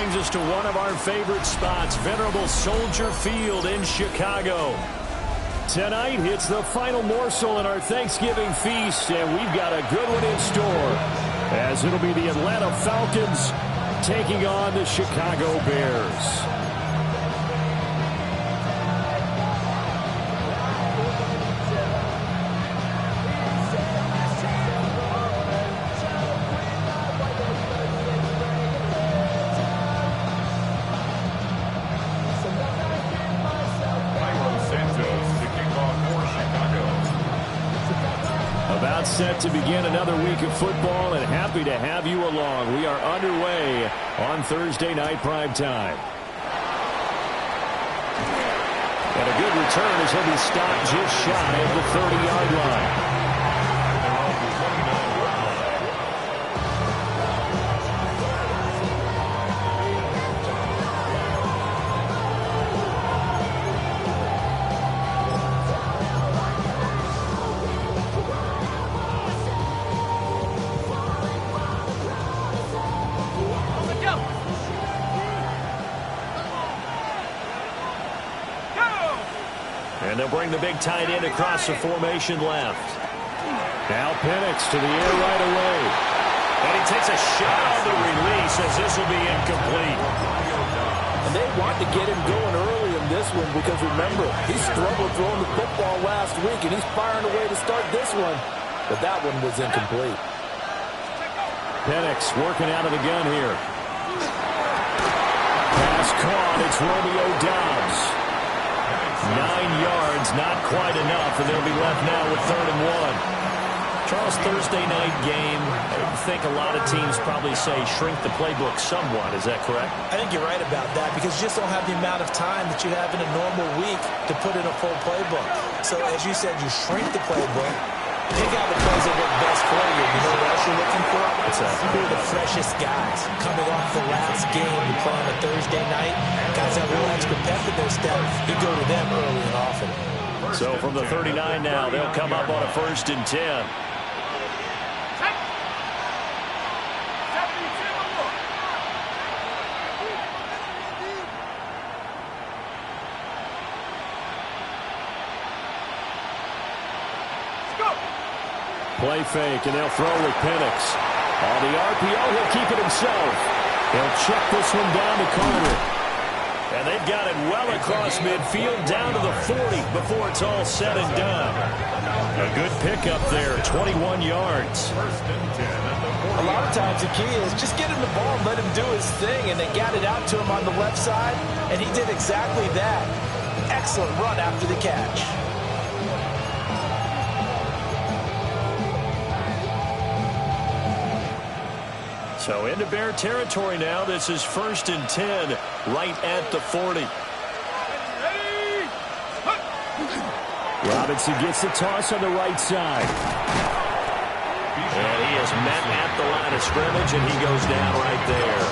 brings us to one of our favorite spots, venerable Soldier Field in Chicago. Tonight, it's the final morsel in our Thanksgiving feast, and we've got a good one in store, as it'll be the Atlanta Falcons taking on the Chicago Bears. About set to begin another week of football, and happy to have you along. We are underway on Thursday night primetime. And a good return as he'll be stopped just shy of the 30-yard line. And they'll bring the big tight end across the formation left. Now Penix to the air right away. And he takes a shot on the release as this will be incomplete. And they want to get him going early in this one because, remember, he struggled throwing the football last week, and he's firing away to start this one. But that one was incomplete. Penix working out of the gun here. Pass caught. It's Romeo Doubs. 9 yards, not quite enough, and they'll be left now with 3rd and 1. Charles, Thursday night game, I think a lot of teams probably say shrink the playbook somewhat. Is that correct? I think you're right about that because you just don't have the amount of time that you have in a normal week to put in a full playbook. So, as you said, you shrink the playbook. Pick out the plays that work best for you. You know what else you're looking for? What's that? Who are the freshest guys coming off the last game to play on a Thursday night? Guys have a little extra pep in their step. You go to them early and often. So from the 39 now, they'll come up on a 1st and 10. Play fake, and they'll throw with Penix. On the RPO, he'll keep it himself. He'll check this one down to Carter. And they've got it well across midfield, down to the 40 before it's all said and done. A good pickup there, 21 yards. A lot of times the key is just get him the ball and let him do his thing, and they got it out to him on the left side, and he did exactly that. Excellent run after the catch. So into Bear territory now. This is 1st and 10 right at the 40. Robinson gets the toss on the right side. And he is met at the line of scrimmage, and he goes down right there.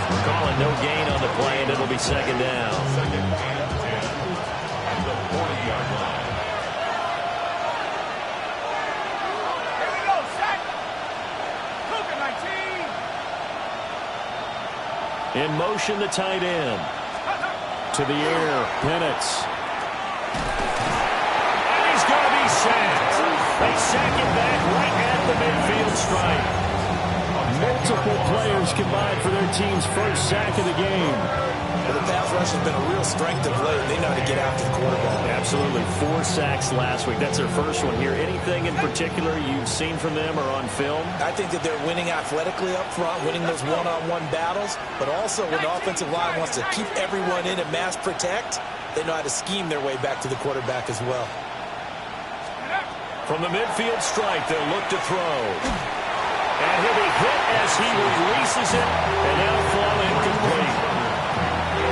We're calling no gain on the play, and it'll be 2nd down. In motion, the tight end. To the air, Penix. And he's going to be sacked. They sack him back right at the midfield stripe. Multiple players combined for their team's first sack of the game. Well, the pass rush has been a real strength of late. They know how to get after the quarterback. Absolutely. 4 sacks last week. That's their first one here. Anything in particular you've seen from them or on film? I think that they're winning athletically up front, winning those one-on-one battles, but also when the offensive line wants to keep everyone in and mass protect, they know how to scheme their way back to the quarterback as well. From the midfield strike, they'll look to throw. And he'll be hit as he releases it, and that'll fall incomplete.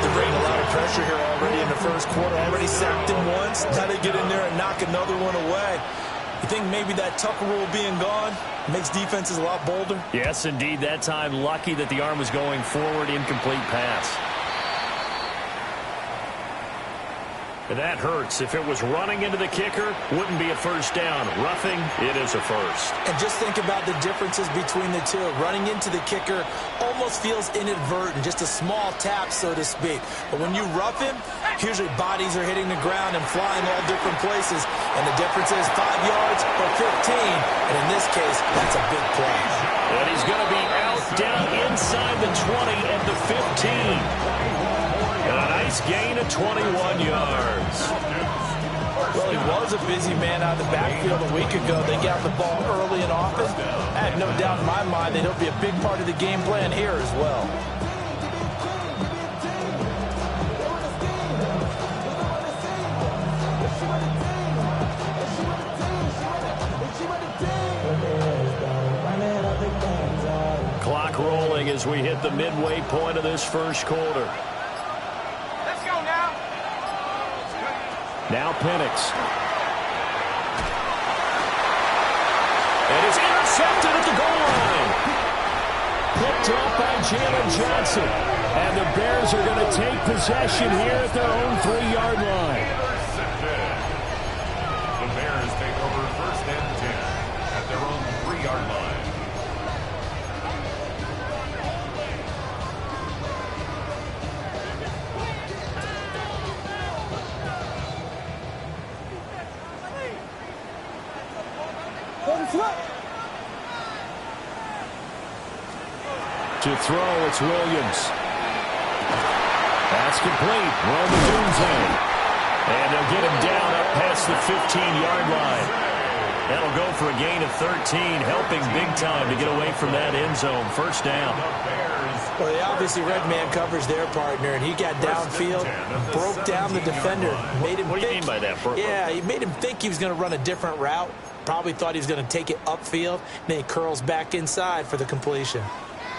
They're bringing a lot of pressure here already in the first quarter. Already sacked him once. Now they get in there and knock another one away. You think maybe that Tucker rule being gone makes defenses a lot bolder? Yes, indeed. That time, lucky that the arm was going forward. Incomplete pass. And that hurts. If it was running into the kicker, wouldn't be a first down. Roughing, it is a first. And just think about the differences between the two. Running into the kicker almost feels inadvertent, just a small tap, so to speak. But when you rough him, usually bodies are hitting the ground and flying all different places. And the difference is 5 yards or 15. And in this case, that's a big play. And he's going to be out down inside the 20 at the 15. And a nice gain of 21 yards. Well, he was a busy man out of the backfield a week ago. They got the ball early and often. I had no doubt in my mind that he'll be a big part of the game plan here as well. Clock rolling as we hit the midway point of this first quarter. Now Penix. It is intercepted at the goal line. Picked up by Jalen Johnson. And the Bears are going to take possession here at their own 3-yard line. The Bears take over first and 10 at their own 3-yard line. To throw, it's Williams. That's complete. Roman Dunze. And they'll get him down up past the 15-yard line. That'll go for a gain of 13, helping big time to get away from that end zone. First down. Well, they obviously read man coverage their partner, and he got downfield, broke down the defender, made him What do you mean by that? Yeah, he made him think he was going to run a different route. Probably thought he was going to take it upfield. Then he curls back inside for the completion.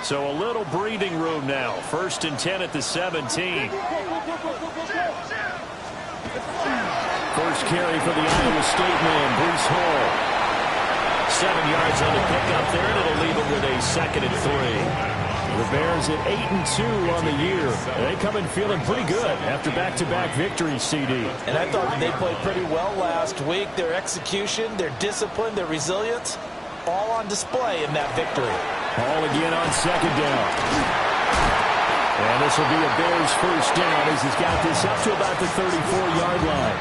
So a little breathing room now. First and 10 at the 17. First carry for the Iowa State man, Breece Hall. 7 yards on the pickup there, and it'll leave him with a 2nd and 3. The Bears at 8-2 on the year. They come in feeling pretty good after back-to-back victories, CD. And I thought they played pretty well last week. Their execution, their discipline, their resilience, all on display in that victory. Hall again on 2nd down. And this will be a Bears first down as he's got this up to about the 34-yard line.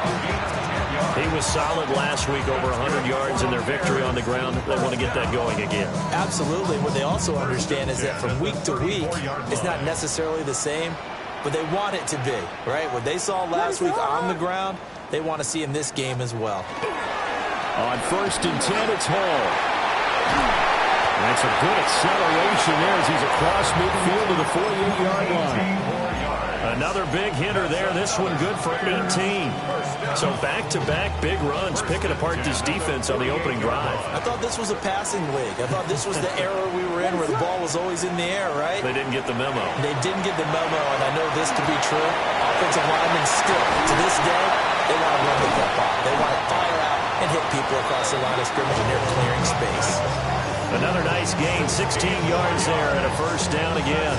He was solid last week, over 100 yards in their victory on the ground. They want to get that going again. Absolutely. What they also understand is that from week to week, it's not necessarily the same, but they want it to be, right? What they saw last week on the ground, they want to see in this game as well. On 1st and 10, it's Hall. That's a good acceleration there as he's across midfield to the 48-yard line. Another big hitter there. This one good for 18. So back-to-back big runs, picking apart this defense on the opening drive. I thought this was a passing league. I thought this was the era we were in where the ball was always in the air, right? They didn't get the memo. They didn't get the memo, and I know this to be true. Offensive linemen still, to this day, they want to run the football. They want to fire out and hit people across the line of scrimmage, and they're clearing space. Another nice gain, 16 yards there, and a first down again.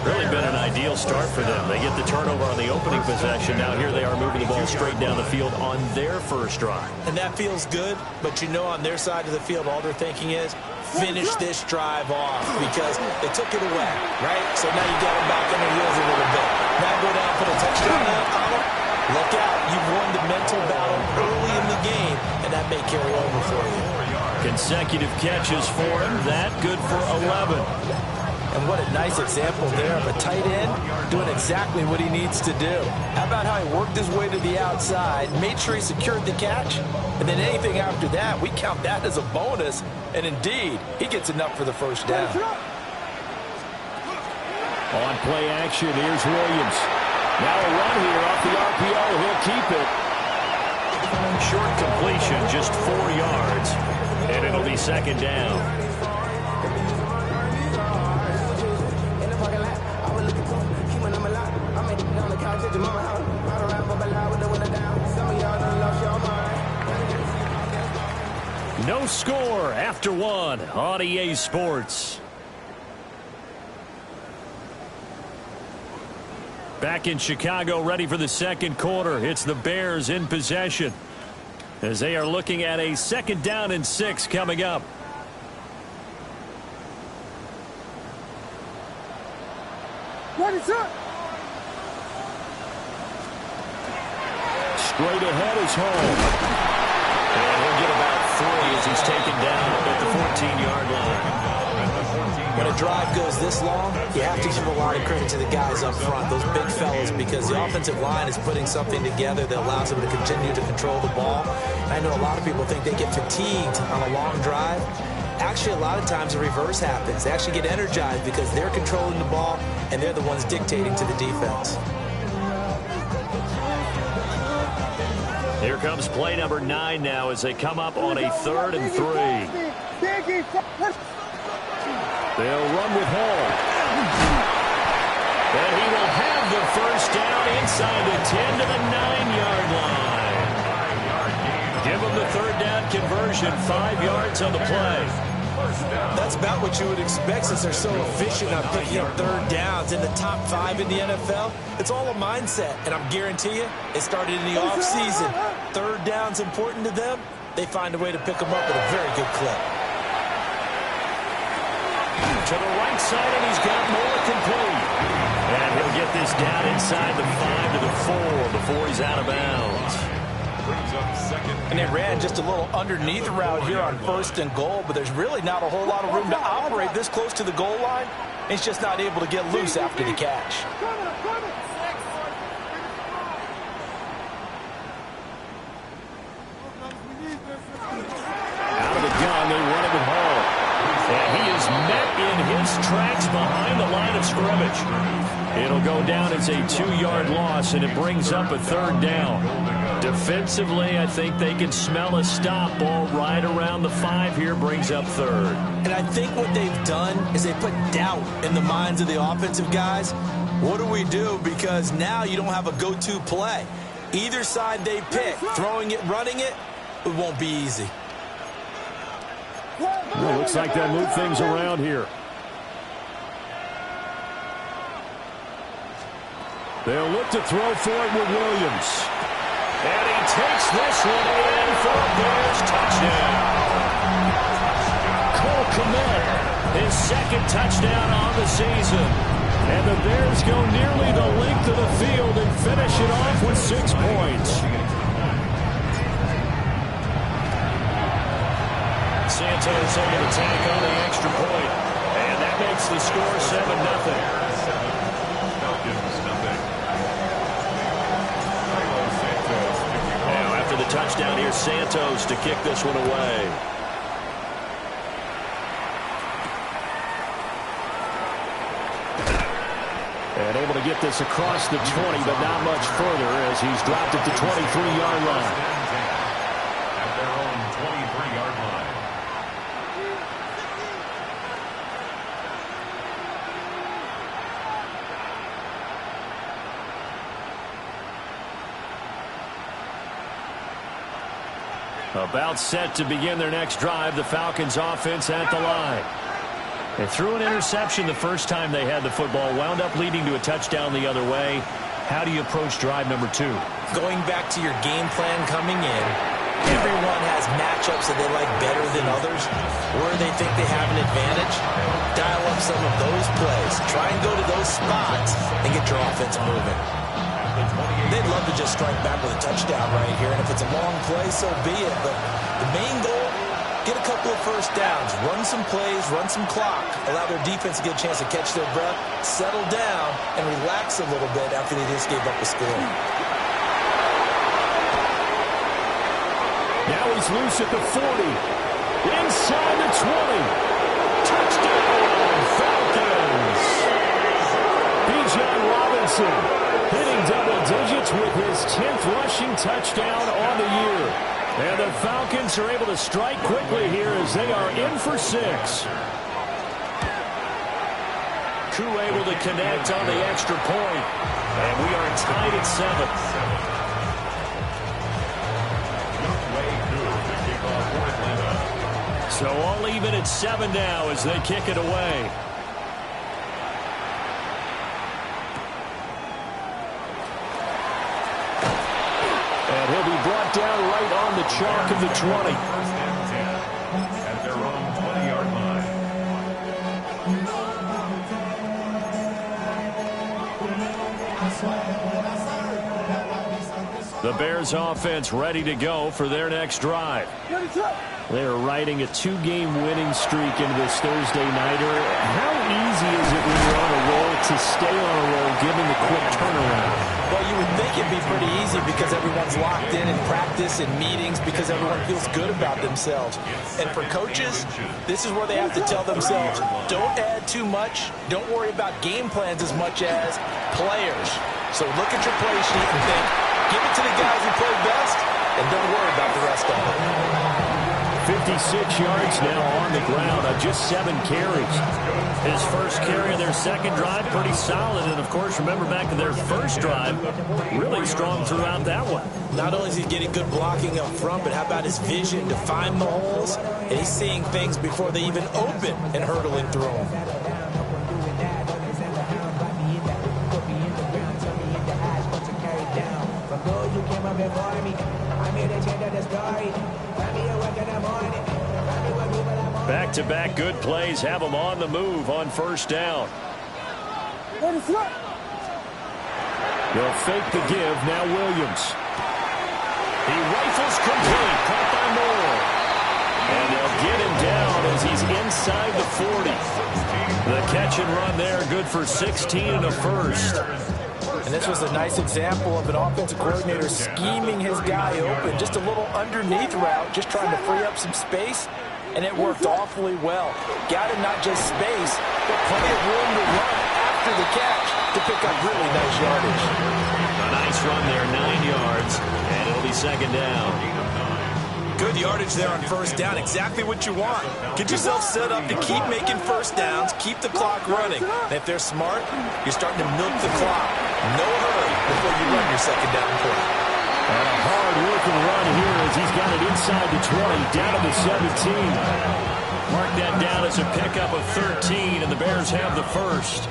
Really been an ideal start for them. They get the turnover on the opening possession. Now here they are moving the ball straight down the field on their first drive. And that feels good, but you know on their side of the field, all they're thinking is, finish this drive off because they took it away, right? So now you got them back on their heels a little bit. Now go down, put a touchdown on them. Look out. You've won the mental battle early in the game, and that may carry over for you. Consecutive catches for him. That good for 11. And what a nice example there of a tight end doing exactly what he needs to do. How about how he worked his way to the outside, made sure he secured the catch, and then anything after that, we count that as a bonus. And indeed, he gets enough for the first down. On play action, here's Williams. Now a run here off the RPO. He'll keep it. Short completion, just 4 yards, and it'll be 2nd down. No score after 1 on EA Sports. Back in Chicago, ready for the second quarter. It's the Bears in possession as they are looking at a 2nd down and 6 coming up. What is up? Straight ahead is home. And he'll get about 3 as he's taken down at the 14-yard line. When a drive goes this long, you have to give a lot of credit to the guys up front, those big fellas, because the offensive line is putting something together that allows them to continue to control the ball. And I know a lot of people think they get fatigued on a long drive. Actually, a lot of times the reverse happens. They actually get energized because they're controlling the ball and they're the ones dictating to the defense. Here comes play number 9 now as they come up on a 3rd and 3. They'll run with Hall. And he will have the first down inside the 10 to the 9-yard line. Give him the 3rd down conversion, 5 yards on the play. That's about what you would expect since they're so efficient on picking up 3rd downs in the top 5 in the NFL. It's all a mindset, and I'm guarantee you it started in the offseason. 3rd down's important to them. They find a way to pick them up at a very good clip. To the right side, and he's got more complete. And he'll get this down inside the 5 to the 4 before he's out of bounds. And they ran just a little underneath route here on 1st and goal, but there's really not a whole lot of room to operate this close to the goal line. He's just not able to get loose after the catch. Out of the gun, they run it with Hall. And he is met in his tracks behind the line of scrimmage. It'll go down as a 2-yard loss, and it brings up a 3rd down. Defensively, I think they can smell a stop ball right around the 5 here, brings up 3rd. And I think what they've done is they put doubt in the minds of the offensive guys. What do we do? Because now you don't have a go-to play. Either side they pick, throwing it, running it, it won't be easy. Well, looks like they'll move things around here. They'll look to throw for it with Williams. And he takes this one in for a Bears touchdown. Cole Kmet, his 2nd touchdown on the season. And the Bears go nearly the length of the field and finish it off with 6 points. Santos able to tack on the extra point. And that makes the score 7-0. Now after the touchdown, here's Santos to kick this one away. And able to get this across the 20, but not much further as he's dropped it to 23-yard line. About set to begin their next drive, the Falcons offense at the line. They threw an interception the first time they had the football, wound up leading to a touchdown the other way. How do you approach drive number 2? Going back to your game plan coming in, everyone has matchups that they like better than others, where they think they have an advantage. Dial up some of those plays. Try and go to those spots and get your offense moving. They'd love to just strike back with a touchdown right here, and if it's a long play, so be it. But the main goal, get a couple of first downs, run some plays, run some clock, allow their defense to get a chance to catch their breath, settle down, and relax a little bit after they just gave up a score. Now he's loose at the 40. Inside the 20. Touchdown, Falcons. Bijan Robinson hitting double digits with his 10th rushing touchdown on the year. And the Falcons are able to strike quickly here as they are in for 6. Koo able to connect on the extra point. And we are tied at 7. So all even at 7 now as they kick it away. chalk of the 20. First and 10 at their own 20-yard line. The Bears offense ready to go for their next drive. They're riding a 2-game winning streak into this Thursday nighter. How easy is it when you're on a roll to stay on a roll given the quick turnaround? Well, you would think it'd be pretty easy because everyone's locked in practice and meetings because everyone feels good about themselves. And for coaches, this is where they have to tell themselves, don't add too much, don't worry about game plans as much as players. So look at your play sheet and think, give it to the guys who play best, and don't worry about the rest of it. 56 yards now on the ground on just 7 carries. His first carry of their second drive, pretty solid. And, of course, remember back to their first drive, really strong throughout that one. Not only is he getting good blocking up front, but how about his vision to find the holes? And he's seeing things before they even open and hurdling through them. Back-to-back good plays have them on the move on first down. They'll fake the give. Now Williams. He rifles complete. Caught by Moore. And they'll get him down as he's inside the 40. The catch and run there, good for 16 and a first. And this was a nice example of an offensive coordinator scheming his guy open. Just a little underneath route, just trying to free up some space. And it worked awfully well. Got him not just space, but plenty of room to run after the catch to pick up really nice yardage. A nice run there, 9 yards, and it'll be second down. Good yardage there on first down, exactly what you want. Get yourself set up to keep making first downs, keep the clock running. And if they're smart, you're starting to milk the clock. No hurry before you run your second down play. And a hard-working run here as he's got it inside the 20, down to the 17. Mark that down as a pickup of 13, and the Bears have the first.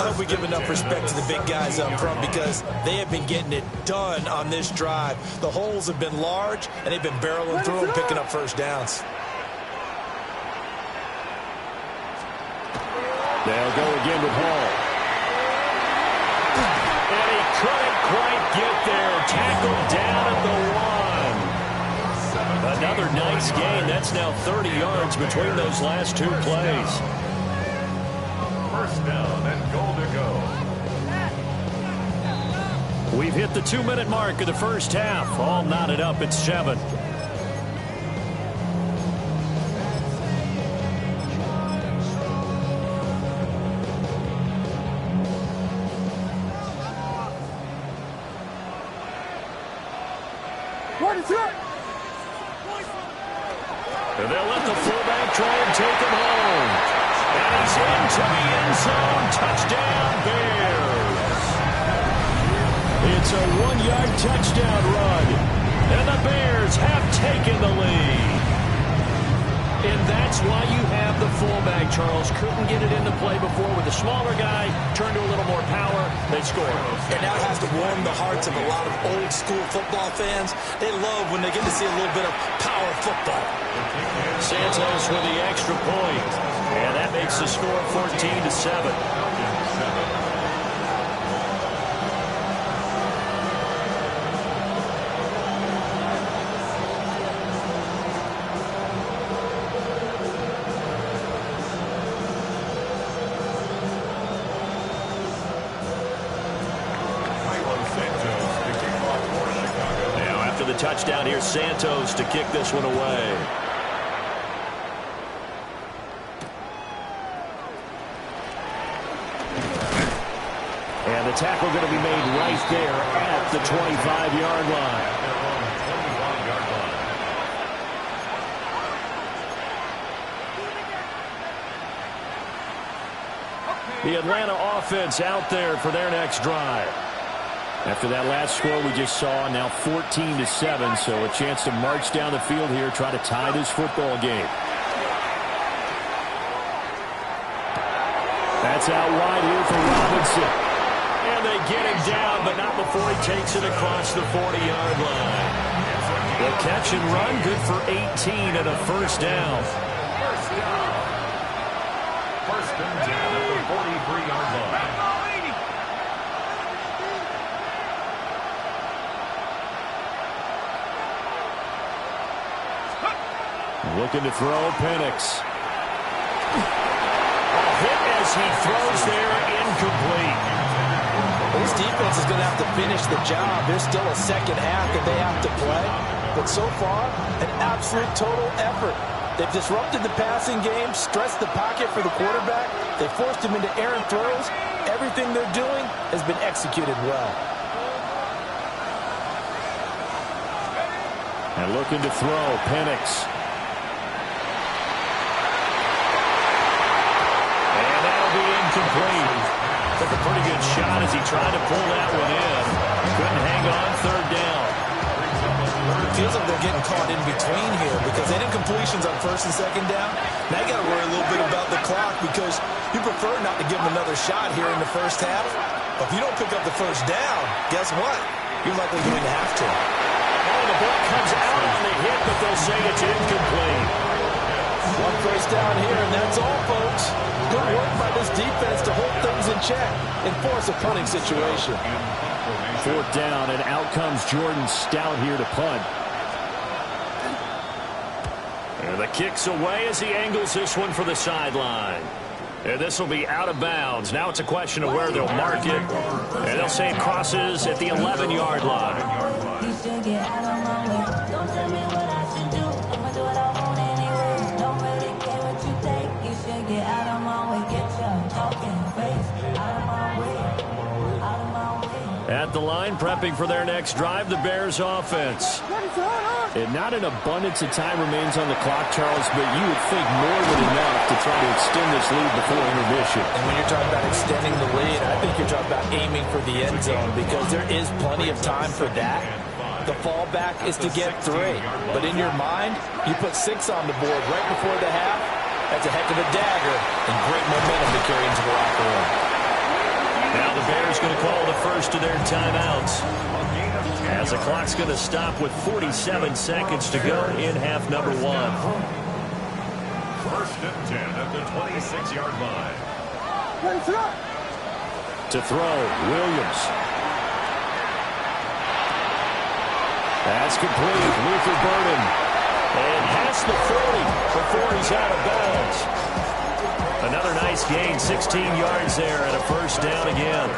I hope we give enough respect to the big guys up front because they have been getting it done on this drive. The holes have been large, and they've been barreling through them, picking up first downs. They'll go again with Hall. And he couldn't quite get there. Tackled down at the 1. Another nice gain. That's now 30 yards between those last 2 plays. First down and goal to go. We've hit the 2-minute mark of the first half. All knotted up at 7. And they'll let the fullback try and take him home. And he's into the end zone. Touchdown, Bears. It's a 1-yard touchdown run. And the Bears have taken the lead. And that's why you have the fullback, Charles. Couldn't get it into play before with the smaller guy. Turned to a little more power. They scored. And now it has to warm the hearts of a lot of old-school football fans. They love when they get to see a little bit of power football. Santos with the extra point. And that makes the score 14-7. Touchdown here, Santos to kick this one away. And the tackle going to be made right there at the 25-yard line. The Atlanta offense out there for their next drive. After that last score we just saw, now 14-7, so a chance to march down the field here, try to tie this football game. That's out wide here for Robinson. And they get him down, but not before he takes it across the 40-yard line. The catch and run, good for 18 and a first down. First down. First and 10 at the 43-yard line. Looking to throw, Penix. A hit as he throws there, incomplete. This defense is going to have to finish the job. There's still a second half that they have to play. But so far, an absolute total effort. They've disrupted the passing game, stressed the pocket for the quarterback. They forced him into errant throws. Everything they're doing has been executed well. And looking to throw, Penix. And that'll be incomplete. Took a pretty good shot as he tried to pull that one in. Couldn't hang on, third down. It feels like they're getting caught in between here because they did completions on first and second down. Now you got to worry a little bit about the clock because you prefer not to give them another shot here in the first half. But if you don't pick up the first down, guess what? You're likely going to have to. Oh, the ball comes out on the hit, but they'll say it's incomplete. One first down here, and that's all, folks. Good work by this defense to hold things in check and force a punting situation. Fourth down, and out comes Jordan Stout here to punt. And the kick's away as he angles this one for the sideline. And this will be out of bounds. Now it's a question of where they'll mark it. And they'll say it crosses at the 11-yard line. You should get out of my way. Don't tell me what I should do. I'ma do what I want anyway. Don't really care what you think. You should get out of my way. Get your talking face out of my way. Out of my way. At the line, prepping for their next drive, the Bears offense. And not an abundance of time remains on the clock, Charles, but you would think more than enough to try to extend this lead before intermission. And when you're talking about extending the lead, I think you're talking about aiming for the end zone because there is plenty of time for that. The fallback is to get 3. But in your mind, you put 6 on the board right before the half. That's a heck of a dagger and great momentum to carry into the locker room. Now the Bears going to call the first of their timeouts. As the clock's going to stop with 47 seconds to go in half number 1. First and 10 at the 26-yard line. To throw, Williams. That's complete. Luther Burden. And past the 40 before he's out of bounds. Another nice gain, 16 yards there and a first down again.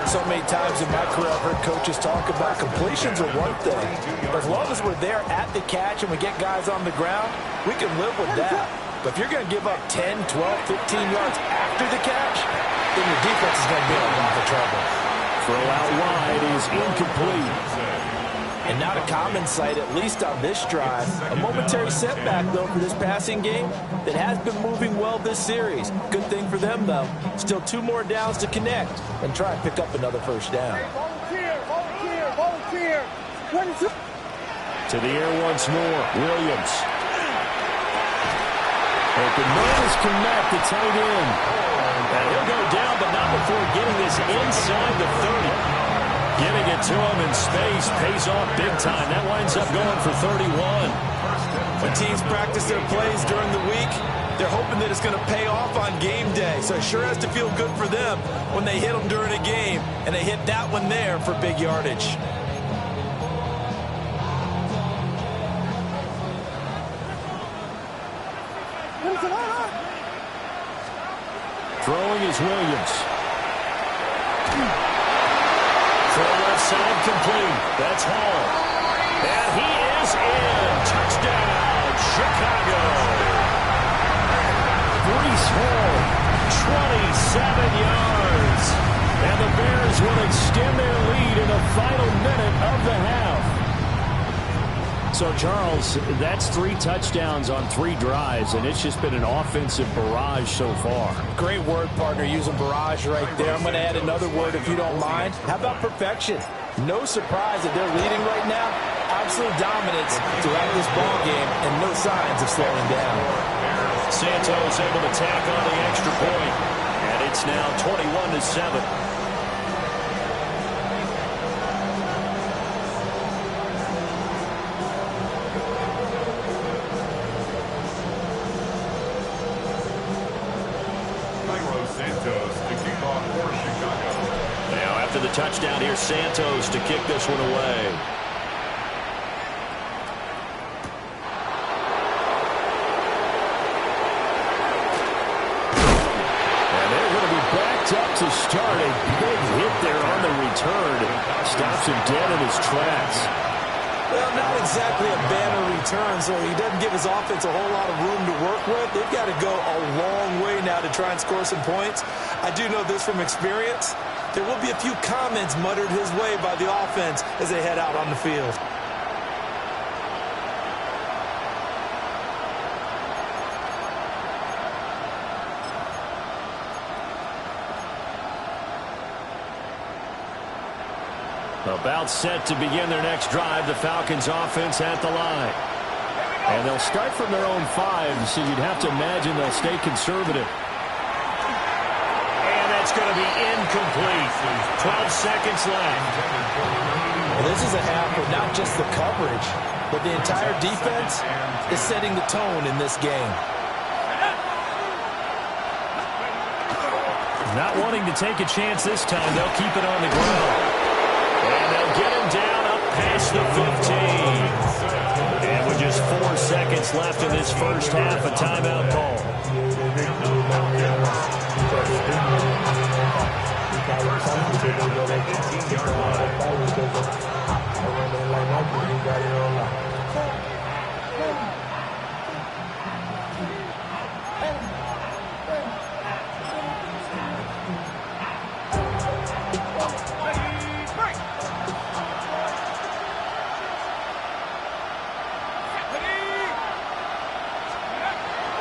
So many times in my career I've heard coaches talk about completions are one thing. But as long as we're there at the catch and we get guys on the ground, we can live with that. But if you're going to give up 10, 12, 15 yards after the catch, then your defense is going to be in a lot of trouble. Throw out wide is incomplete. And not a common sight, at least on this drive. A momentary setback, though, for this passing game that has been moving well this series. Good thing for them, though. Still 2 more downs to connect and try and pick up another first down. To the air once more, Williams. Open man is connect, the tight end. And he'll go down, but not before getting this inside the 30. Getting it to him in space pays off big time. That winds up going for 31. When teams practice their plays during the week, they're hoping that it's going to pay off on game day. So it sure has to feel good for them when they hit them during a game, and they hit that one there for big yardage. Throwing is Williams. Throw left side complete. That's Hall. And he is in. Touchdown, Chicago. Breece Hall, 27 yards. And the Bears will extend their lead in the final minute of the half. So, Charles, that's 3 touchdowns on 3 drives, and it's just been an offensive barrage so far. Great word, partner, using barrage right there. I'm going to add another word if you don't mind. How about perfection? No surprise that they're leading right now. Absolute dominance throughout this ball game and no signs of slowing down. Santos able to tack on the extra point, and it's now 21-7. after the touchdown. Here's Santos to kick this one away. And they're going to be backed up to start. A big hit there on the return. Stops him dead in his tracks. Well, not exactly a banner return, so he doesn't give his offense a whole lot of room to work with. They've got to go a long way now to try and score some points. I do know this from experience. There will be a few comments muttered his way by the offense as they head out on the field. About set to begin their next drive, the Falcons offense at the line. And they'll start from their own 5, so you'd have to imagine they'll stay conservative. And that's going to be incomplete. 12 seconds left. Well, this is a half with not just the coverage, but the entire defense is setting the tone in this game. Not wanting to take a chance this time, they'll keep it on the ground. And they'll get him down up past the 15. And with just 4 seconds left in this first half, a timeout call.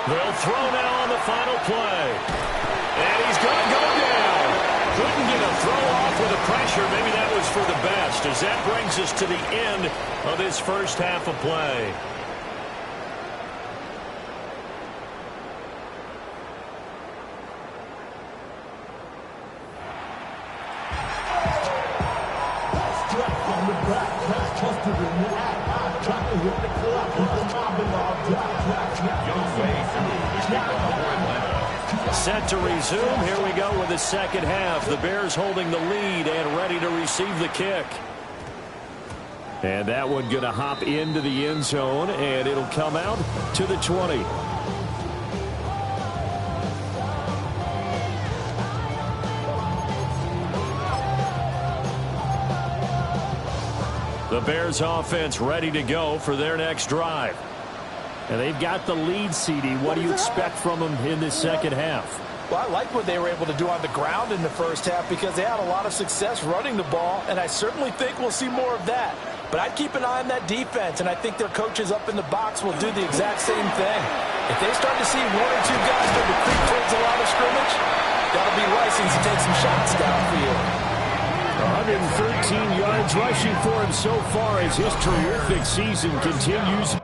They'll throw now on the final play. And he's going to go down. Couldn't get a throw off with the pressure. Maybe that was for the best, as that brings us to the end of this first half of play. Set to resume. Here we go with the second half. The Bears holding the lead and ready to receive the kick. And that one going to hop into the end zone, and it'll come out to the 20. The Bears offense ready to go for their next drive. And they've got the lead, CD. What do you expect from them in this second half? Well, I like what they were able to do on the ground in the first half because they had a lot of success running the ball, and I certainly think we'll see more of that. But I'd keep an eye on that defense, and I think their coaches up in the box will do the exact same thing. If they start to see 1 or 2 guys start to creep towards the line of scrimmage, that'll be license to take some shots downfield. 113 yards rushing for him so far as his terrific season continues.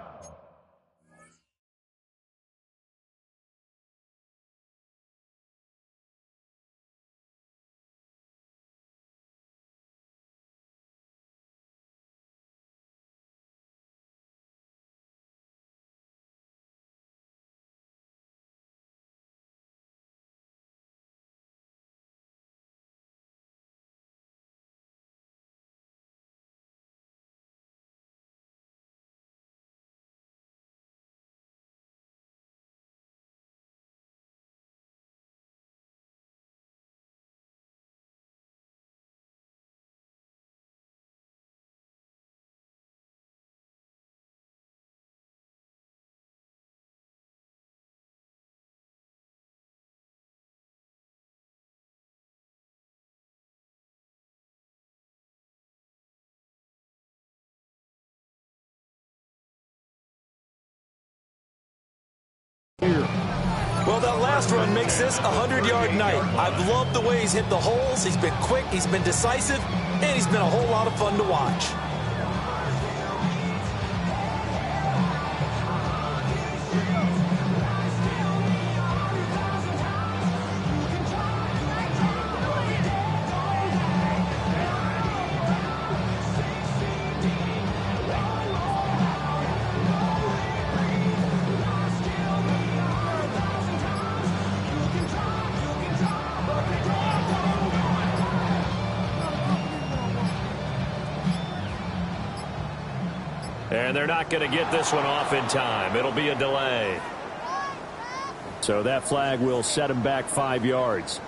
Well, that last run makes this a 100-yard night. I've loved the way he's hit the holes. He's been quick, he's been decisive, and he's been a whole lot of fun to watch. And they're not going to get this one off in time. It'll be a delay. So that flag will set him back 5 yards.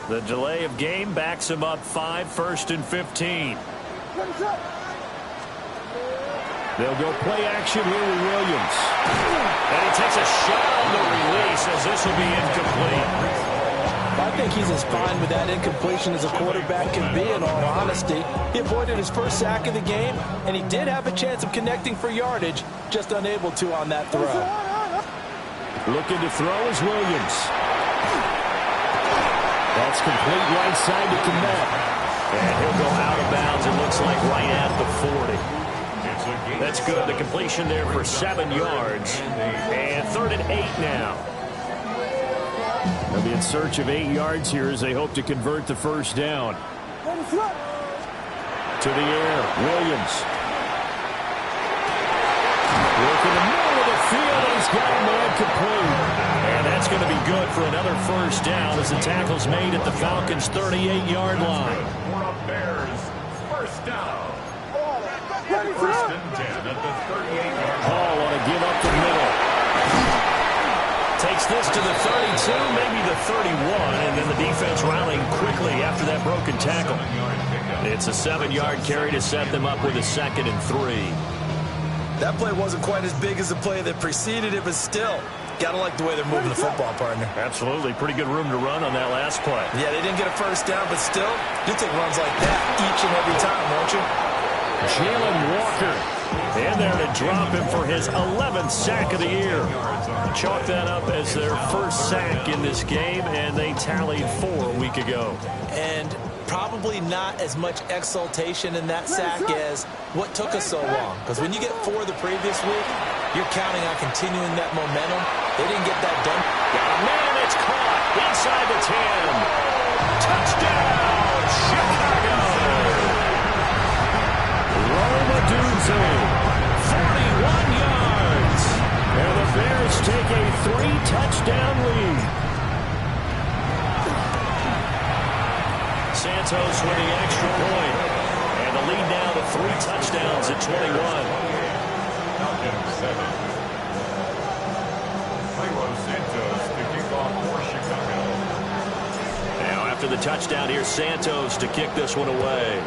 The delay of game backs him up 5, 1st and 15. They'll go play action here with Williams. And he takes a shot on the release as this will be incomplete. I think he's as fine with that incompletion as a quarterback can be, in all honesty. He avoided his first sack of the game, and he did have a chance of connecting for yardage, just unable to on that throw. Looking to throw is Williams. That's complete right side to Kmet. And he'll go out of bounds, it looks like right at the 40. That's good. The completion there for 7 yards. And 3rd and 8 now. They'll be in search of 8 yards here as they hope to convert the first down. To the air, Williams. Look in the middle of the field, he's got a man complete. And that's going to be good for another first down as the tackle's made at the Falcons' 38-yard line. Bears, first down. First and 10 at the 38-yard line. Hall on a give up the middle. Takes this to the 32, maybe the 31, and then the defense rallying quickly after that broken tackle. It's a 7-yard carry to set them up with a 2nd and 3. That play wasn't quite as big as the play that preceded it, but still, gotta like the way they're moving the football, partner. Absolutely. Pretty good room to run on that last play. Yeah, they didn't get a first down, but still, you take runs like that each and every time, won't you? Jalen Walker in there to drop him for his 11th sack of the year. Chalk that up as their first sack in this game, and they tallied 4 a week ago. And probably not as much exultation in that sack as what took us so long. Because when you get 4 the previous week, you're counting on continuing that momentum. They didn't get that done. Got a man, it's caught inside the 10. Touchdown, Chicago! Roma Dunze, 41 yards. And the Bears take a 3-touchdown lead. Santos with the extra point. And the lead now to 3 touchdowns at 21. Falcons 7. Santos to kick off for Chicago. Now after the touchdown, here's Santos to kick this one away.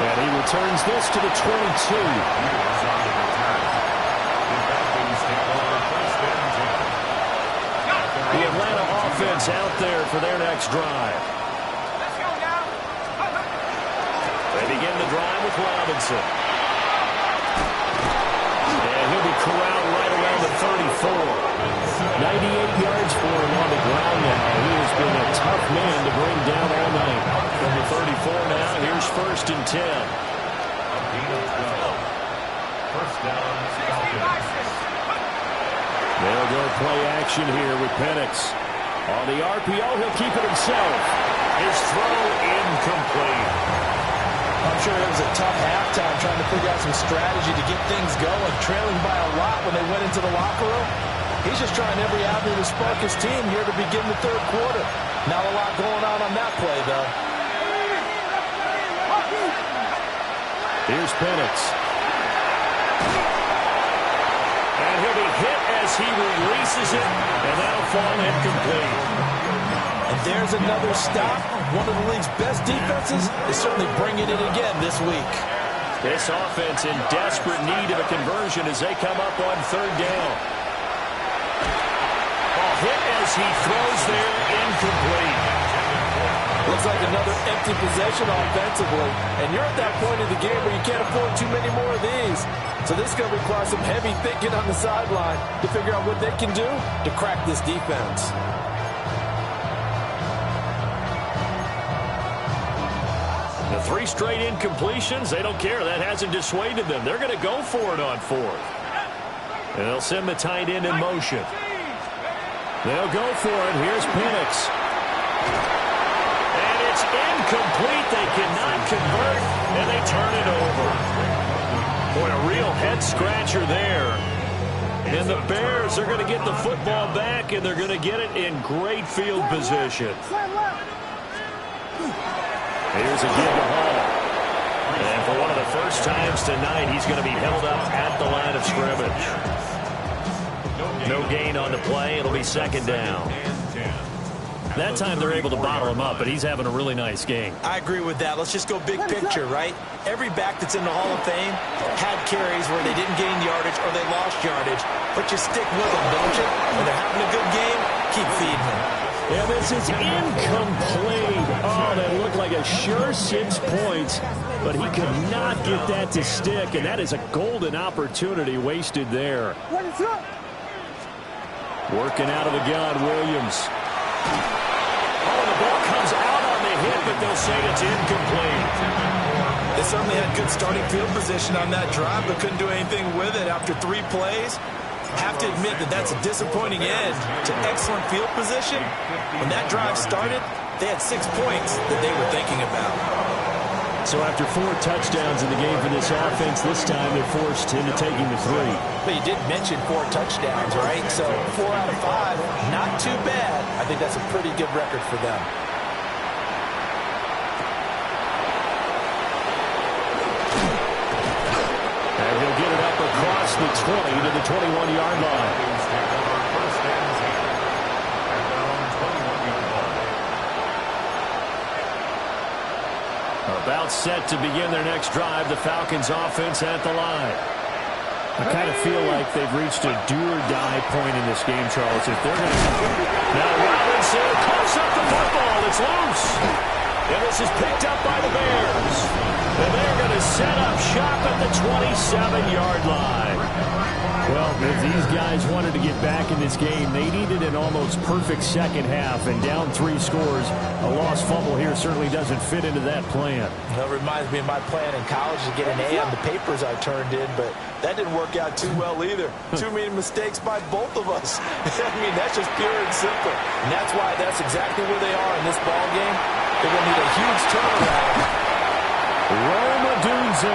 And he returns this to the 22. The Atlanta offense out there for their next drive. They begin the drive with Robinson. And he'll be corralled right around the 34. 98 yards for him on the ground now. He has been a tough man to bring down all night. From the 34 now, here's 1st and 10. First down, Falcons. They'll go play action here with Penix. On the RPO, he'll keep it himself. His throw incomplete. I'm sure it was a tough halftime trying to figure out some strategy to get things going, trailing by a lot when they went into the locker room. He's just trying every avenue to spark his team here to begin the 3rd quarter. Not a lot going on that play, though. Here's Penix. And he'll be hit as he releases it, and that'll fall incomplete. And there's another stop. One of the league's best defenses is certainly bringing it again this week. This offense in desperate need of a conversion as they come up on 3rd down. Ball hit as he throws there, incomplete. Looks like another empty possession offensively. And you're at that point in the game where you can't afford too many more of these. So this is going to require some heavy thinking on the sideline to figure out what they can do to crack this defense. The 3 straight incompletions, they don't care. That hasn't dissuaded them. They're going to go for it on 4th. And they'll send the tight end in motion. They'll go for it. Here's Penix. And it's incomplete. They cannot convert, and they turn it over. Boy, a real head-scratcher there. And the Bears are going to get the football back, and they're going to get it in great field position. Here's a give to Hall. And for one of the the first times tonight he's going to be held up at the line of scrimmage. No gain on the play. It'll be second down. That time they're able to bottle him up, but he's having a really nice game. I agree with that. Let's just go big picture, right? Every back that's in the Hall of Fame had carries where they didn't gain yardage or they lost yardage, but you stick with them, don't you? When they're having a good game, keep feeding them. And this is incomplete. Oh, that looked like a sure 6 points, but he could not get that to stick, and that is a golden opportunity wasted there. Working out of the gun, Williams. Oh, the ball comes out on the hit, but they'll say it's incomplete. They certainly had good starting field position on that drive, but couldn't do anything with it after 3 plays. Have to admit that that's a disappointing end to excellent field position. When that drive started, they had 6 points that they were thinking about. So after 4 touchdowns in the game for this offense, this time they're forced into taking the 3. But you did mention 4 touchdowns, right? So 4 out of 5, not too bad. I think that's a pretty good record for them. And he'll get it up across the 20 to the 21-yard line. About set to begin their next drive, the Falcons offense at the line. I kind of feel like they've reached a do-or-die point in this game, Charles. If they're going to... Now Robinson coughs up the football. It's loose. And this is picked up by the Bears. And they're going to set up shop at the 27-yard line. Well, if these guys wanted to get back in this game, they needed an almost perfect second half, and down 3 scores. A lost fumble here certainly doesn't fit into that plan. That reminds me of my plan in college to get an A on the papers I turned in, but that didn't work out too well either. Too many mistakes by both of us. I mean, that's just pure and simple. And that's why that's exactly where they are in this ball game. They're going to need a huge turnaround. Rome Odunze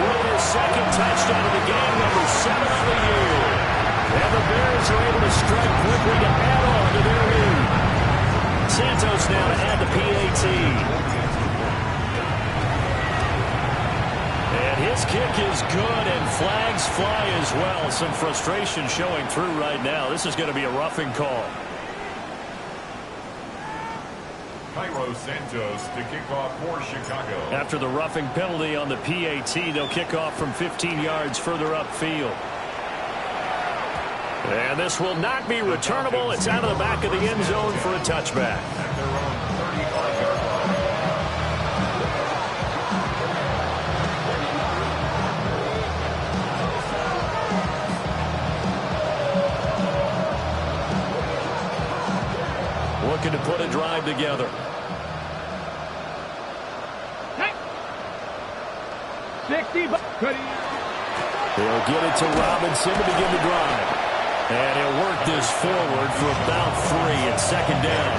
with his second touchdown of the game, number 7 on the year. And the Bears are able to strike quickly to add on to their lead. Santos now to add the PAT. And his kick is good, and flags fly as well. Some frustration showing through right now. This is going to be a roughing call. Santos to kick off for Chicago. After the roughing penalty on the PAT, they'll kick off from 15 yards further upfield. And this will not be returnable. It's out of the back of the end zone for a touchback. At their own 35-yard line. Looking to put a drive together. They'll get it to Robinson to begin the drive. And he'll work this forward for about 3 at second down.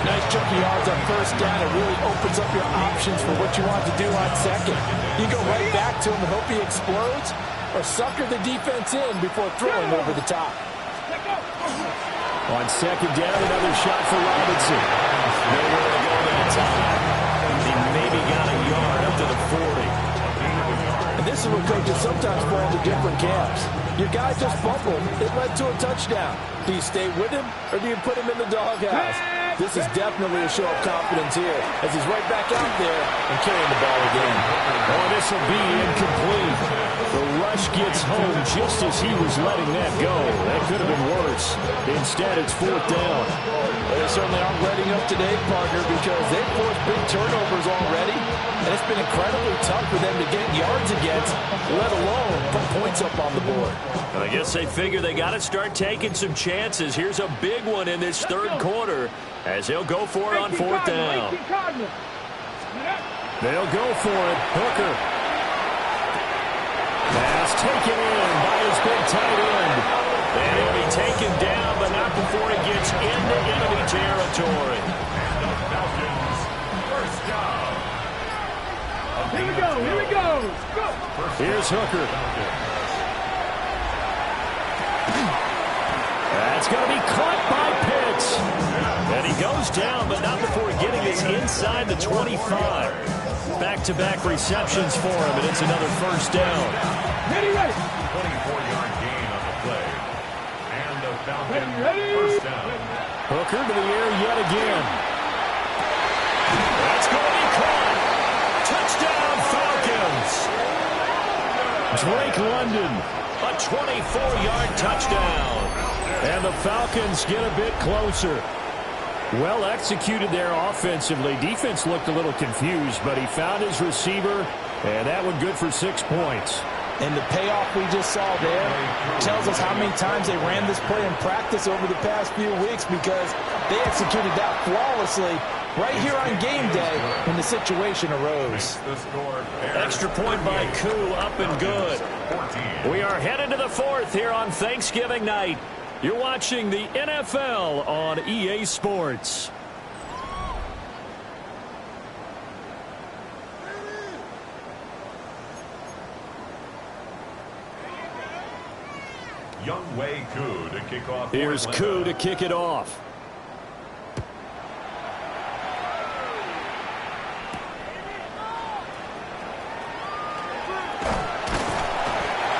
Nice chunky yards on first down. It really opens up your options for what you want to do on second. You go right back to him and hope he explodes, or sucker the defense in before throwing over the top. On second down, another shot for Robinson. Nowhere to go that time. He maybe got a yard up to the 40. And this is what coaches sometimes fall into different camps. Your guy just fumbled. It led to a touchdown. Do you stay with him, or do you put him in the doghouse? This is definitely a show of confidence here, as he's right back out there and carrying the ball again. Oh, this will be incomplete. The rush gets home just as he was letting that go. That could have been worse. Instead, it's 4th down. Well, they certainly aren't letting up today, partner, because they've forced big turnovers already, and it's been incredibly tough for them to get yards against, let alone put points up on the board. And I guess they figure they got to start taking some chances. Here's a big one in this third quarter, as they'll go for it on 4th down. They'll go for it. Hooker. Pass taken in by his big tight end. And he'll be taken down, but not before he gets into enemy territory. And the Falcons, first down. Here we go, here we go. Go. Here's Hooker. That's going to be caught by Pitts. And he goes down, but not before getting this inside the 25. back-to-back receptions for him, and it's another first down. Ready. 24-yard gain on the play. And the Falcon first down. Hooker to the air yet again. That's going to be caught. Touchdown, Falcons. Drake London, a 24-yard touchdown. And the Falcons get a bit closer. Well executed there offensively. Defense looked a little confused, but he found his receiver, and that one good for 6 points. And the payoff we just saw there tells us how many times they ran this play in practice over the past few weeks, because they executed that flawlessly right here on game day when the situation arose. Extra point by Koo, up and good. We are headed to the fourth here on Thanksgiving night. You're watching the NFL on EA Sports. Young Wei Koo to kick off. Here's Koo to kick it off.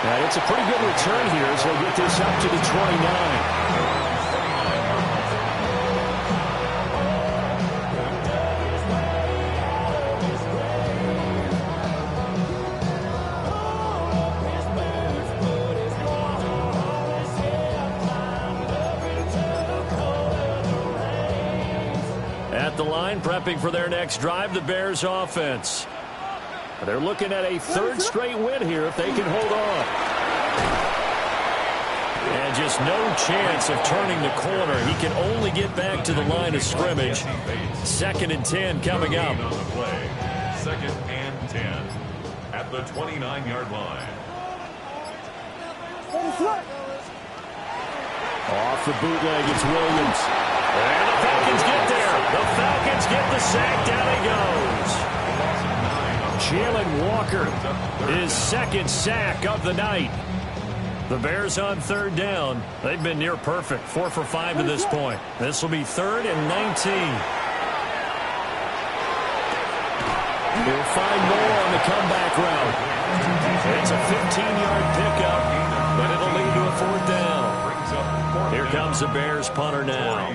And it's a pretty good return here, so we'll get this up to the 29. At the line, prepping for their next drive, the Bears offense. They're looking at a third straight win here if they can hold on. And just no chance of turning the corner. He can only get back to the line of scrimmage. 2nd and 10 coming up. 2nd and 10 at the 29-yard line. Off the bootleg, it's Williams. And the Falcons get there. The Falcons get the sack. Down he goes. Jalen Walker, his 2nd sack of the night. The Bears on 3rd down. They've been near perfect. 4 for 5 to this point. This will be 3rd and 19. He'll find more on the comeback route. It's a 15-yard pickup, but it'll lead to a 4th down. Here comes the Bears punter now.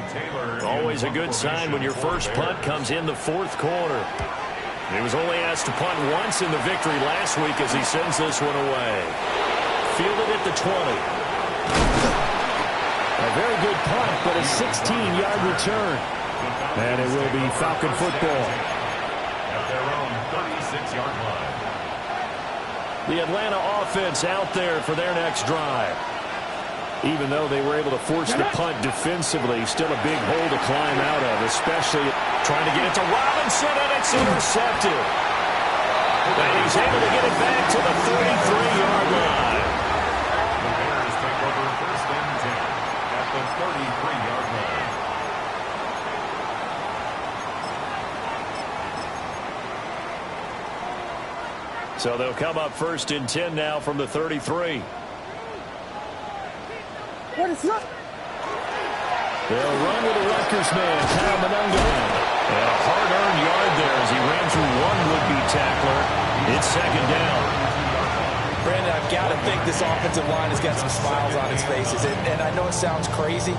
Always a good sign when your first punt comes in the 4th quarter. He was only asked to punt once in the victory last week as he sends this one away. Fielded at the 20. A very good punt, but a 16-yard return. And it will be Falcon football. At their own 36-yard line. The Atlanta offense out there for their next drive. Even though they were able to force the punt defensively, still a big hole to climb out of, especially trying to get it to Robinson, and it's intercepted. And he's able to get it back to the 33-yard line. The Bears take over 1st and 10 at the 33-yard line. So they'll come up 1st and 10 now from the 33. What is not? They'll run with the Rutgers man, Kyle Monunga. And a hard-earned yard there as he ran through one would-be tackler. It's 2nd down. Brandon, I've got to think this offensive line has got some smiles on its faces. And I know it sounds crazy,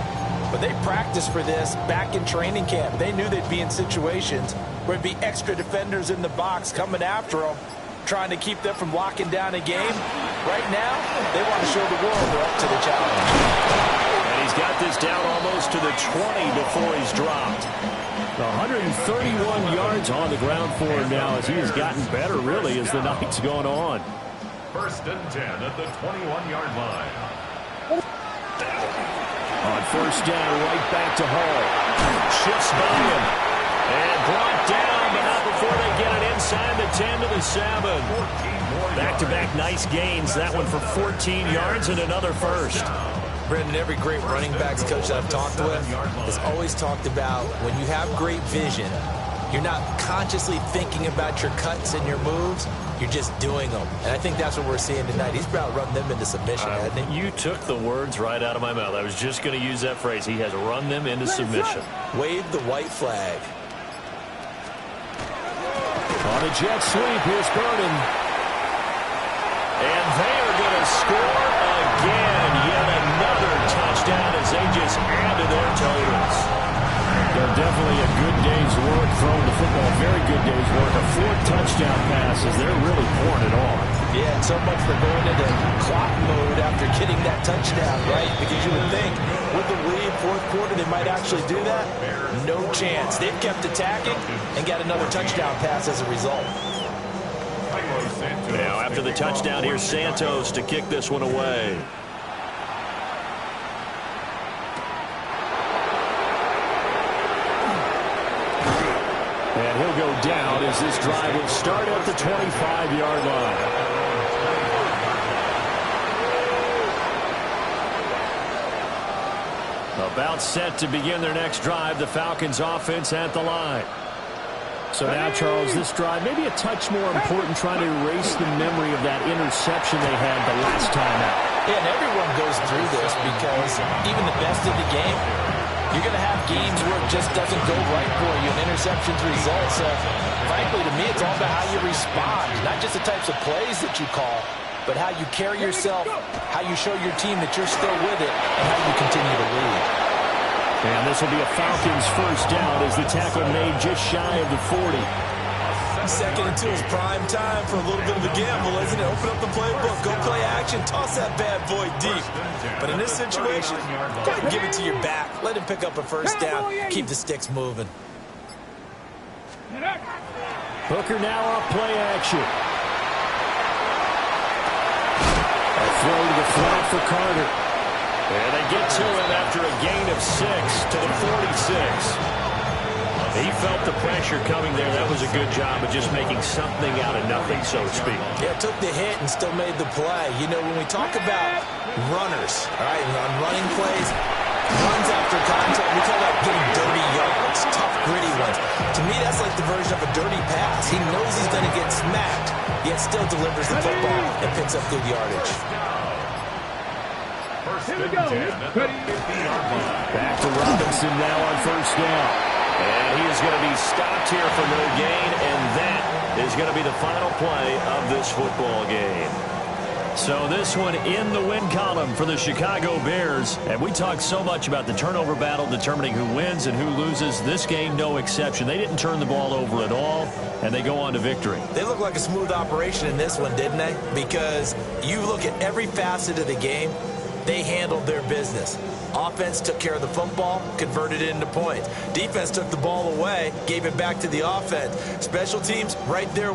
but they practiced for this back in training camp. They knew they'd be in situations where it'd be extra defenders in the box coming after them, trying to keep them from locking down a game. Right now, they want to show the world they're up to the challenge. And he's got this down almost to the 20 before he's dropped. 131 yards on the ground for him now as he has gotten better, really, as the night's gone on. 1st and 10 at the 21-yard line. On 1st down, right back to Hall. Shifts by him. And brought down, but not before they get it inside the 10 to the 7. Back-to-back nice gains. That one for 14 yards and another first. Brendan, every great running backs coach that I've talked with has always talked about when you have great vision, you're not consciously thinking about your cuts and your moves. You're just doing them. And I think that's what we're seeing tonight. He's about run them into submission, hasn't he? You took the words right out of my mouth. I was just going to use that phrase. He has run them into submission. Wave the white flag. On a jet sweep, here's Burden. And they are going to score again. Yet another touchdown as they just add to their totals. Definitely a good day's work throwing the football. Very good day's work. A 4th touchdown passes. They're really pouring it on. Yeah, and so much for going into clock mode after getting that touchdown, right? Because you would think with the lead, 4th quarter, they might actually do that. No chance. They've kept attacking and got another touchdown pass as a result. Now, after the touchdown, here's Santos to kick this one away. And he'll go down as this drive will start at the 25-yard line. About set to begin their next drive, the Falcons offense at the line. So now, Charles, this drive maybe a touch more important, trying to erase the memory of that interception they had the last time out. Yeah, and everyone goes through this because even the best of the game, you're going to have games where it just doesn't go right for you, and interceptions result. So, frankly, to me, it's all about how you respond, not just the types of plays that you call, but how you carry yourself, how you show your team that you're still with it, and how you continue to lead. And this will be a Falcons first down as the tackle made just shy of the 40. 2nd and 2 is prime time for a little bit of a gamble, isn't it? Open up the playbook, go play action, toss that bad boy deep. But in this situation, go ahead and give it to your back. Let him pick up a first down. Keep the sticks moving. Hooker now off play action. A throw to the flat for Carter. And they get to him after a gain of 6 to the 46. He felt the pressure coming there. That was a good job of just making something out of nothing, so to speak. Yeah, took the hit and still made the play. You know, when we talk about runners, all right, on running plays, runs after contact, we call that getting dirty yards, tough, gritty ones. To me, that's like the version of a dirty pass. He knows he's going to get smacked, yet still delivers the football and picks up good yardage. Here we go. Back to Robinson now on first down. And he is going to be stopped here for no gain, and that is going to be the final play of this football game. So this one in the win column for the Chicago Bears. And we talked so much about the turnover battle determining who wins and who loses. This game, no exception. They didn't turn the ball over at all, and they go on to victory. They look like a smooth operation in this one, didn't they? Because you look at every facet of the game, they handled their business. Offense took care of the football, converted it into points. Defense took the ball away, gave it back to the offense. Special teams right there with